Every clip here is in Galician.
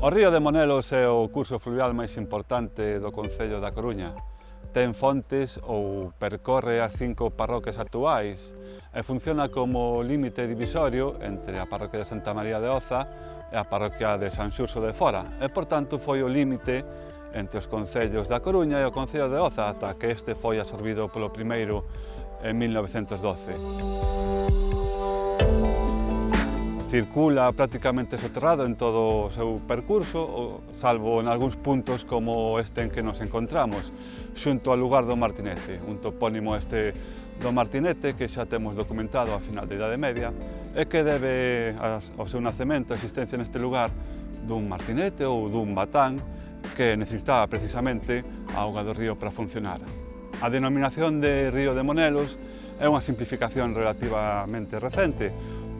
O río de Monelos é o curso fluvial máis importante do concello da Coruña. Ten fontes ou percorre as 5 parroquias actuais e funciona como límite divisorio entre a parroquia de Santa María de Oza e a parroquia de San Xurxo de Fora e, por tanto, foi o límite entre os concellos da Coruña e o concello de Oza ata que este foi absorbido polo primeiro en 1912. Circula prácticamente soterrado en todo o seu percurso, salvo en algúns puntos como este en que nos encontramos, xunto ao lugar do Martinete, un topónimo este do Martinete que xa temos documentado a final da Idade Media e que debe ao seu nacemento a existencia neste lugar dun martinete ou dun batán que necesitaba precisamente a auga do río para funcionar. A denominación de Río de Monelos é unha simplificación relativamente recente,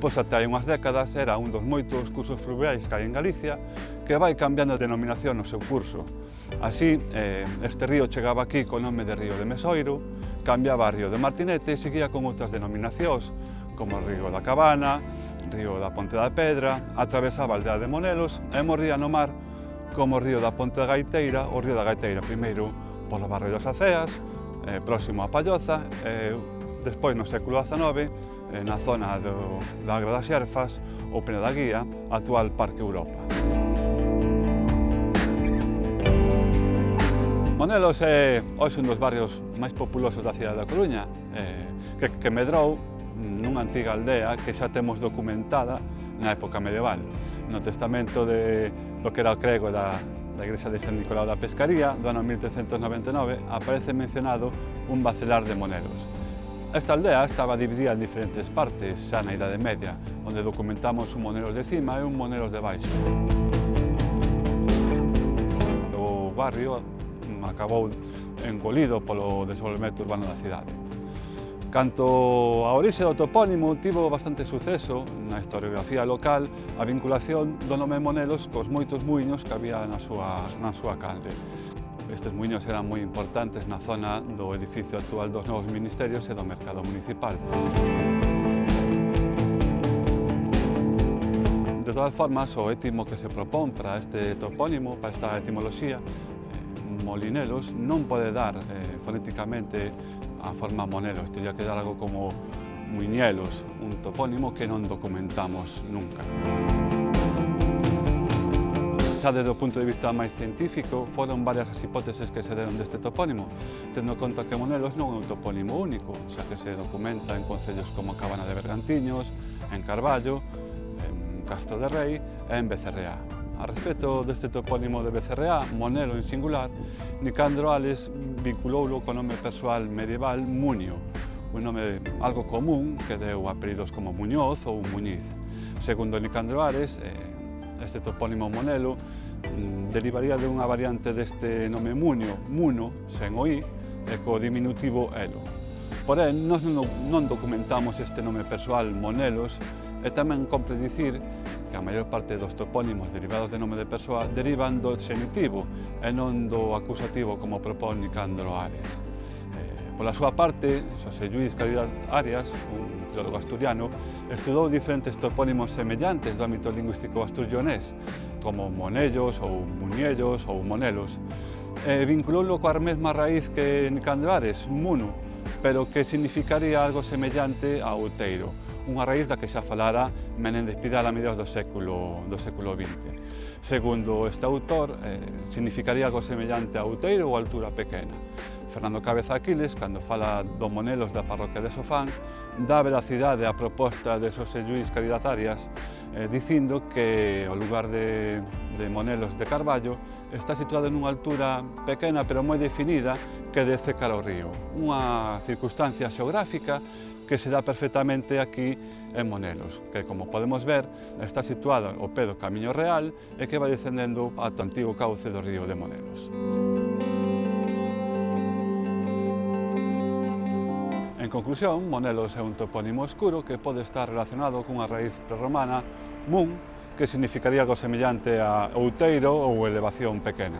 pois até hai unhas décadas era un dos moitos cursos fluviais que hai en Galicia que vai cambiando de denominación no seu curso. Así, este río chegaba aquí co nome de Río de Mesoiro, cambiaba a Río de Martinete e seguía con outras denominacións, como Río da Cabana, Río da Ponte da Pedra, atravesaba a aldea de Monelos e morría no mar como Río da Ponte da Gaiteira, o Río da Gaiteira, primeiro polo barrio das Aceas, próximo a Palloza, despois no século XIX, na zona da Agra das Xerfas, ou Pena da Guía, actual Parque Europa. Monelos é hoxe un dos barrios máis populosos da cidade da Coruña, que medrou nunha antiga aldea que xa temos documentada na época medieval. No testamento do que era o crego da igrexa de San Nicolau da Pescaría, do ano 1399, aparece mencionado un bacelar de Monelos. Esta aldea estaba dividida en diferentes partes, xa na Idade Media, onde documentamos un Monelos de cima e un Monelos de baixo. O barrio acabou engolido polo desenvolvemento urbano da cidade. Canto a orixe do topónimo, tivo bastante suceso na historiografía local a vinculación do nome Monelos cos moitos muiños que había na súa canle. Estes muiños eran moi importantes na zona do edificio actual dos novos ministerios e do mercado municipal. De todas formas, o étimo que se propón para este topónimo, para esta etimoloxía, Molinelos, non pode dar fonéticamente a forma Monelos, teria que dar algo como Muiñelos, un topónimo que non documentamos nunca. Xa desde o punto de vista máis científico, foron varias as hipóteses que se deron deste topónimo, tendo en conta que Monelos non é un topónimo único, xa que se documenta en concellos como Cabana de Bergantiños, en Carballo, en Castro de Rei e en Becerreá. A respecto deste topónimo de Becerreá, Monelo en singular, Nicandro Ales vinculoulo co nome persoal medieval Munio, un nome algo común que deu apelidos como Muñoz ou Muñiz. Segundo Nicandro Ares, este topónimo Monelo derivaría de unha variante deste nome Munio, Muno, sen o i, e co diminutivo Elo. Porén, nós non documentamos este nome persoal Monelos e tamén compre dicir que a maior parte dos topónimos derivados de nome de persoa derivan do xenitivo e non do acusativo como propón Nicandro Ares. Pola súa parte, Xosé Lluís Caridad Arias, un filólogo asturiano, estudou diferentes topónimos semellantes do ámbito lingüístico astullonés, como Monellos ou Muñellos ou Monelos, e vinculoulo coa mesma raíz que Nicandro Ares, Muno, pero que significaría algo semellante a outeiro, unha raíz da que xa falara Menéndez Pidal a mediados do século XX. Segundo este autor, significaría algo semellante a outeiro ou altura pequena. Fernando Cabeza Aquiles, cando fala do Monelos da parroquia de Sofán, dá veracidade á proposta de Xosé Lluís Caridad Arias, dicindo que o lugar de Monelos de Carballo está situado nunha altura pequena pero moi definida que desce cara ao río. Unha circunstancia xeográfica que se dá perfectamente aquí en Monelos, que, como podemos ver, está situada ao pé do Camiño Real e que vai descendendo ata o antigo cauce do río de Monelos. En conclusión, Monelos é un topónimo escuro que pode estar relacionado cunha raíz prerromana, mun, que significaría algo semellante a outeiro ou elevación pequena.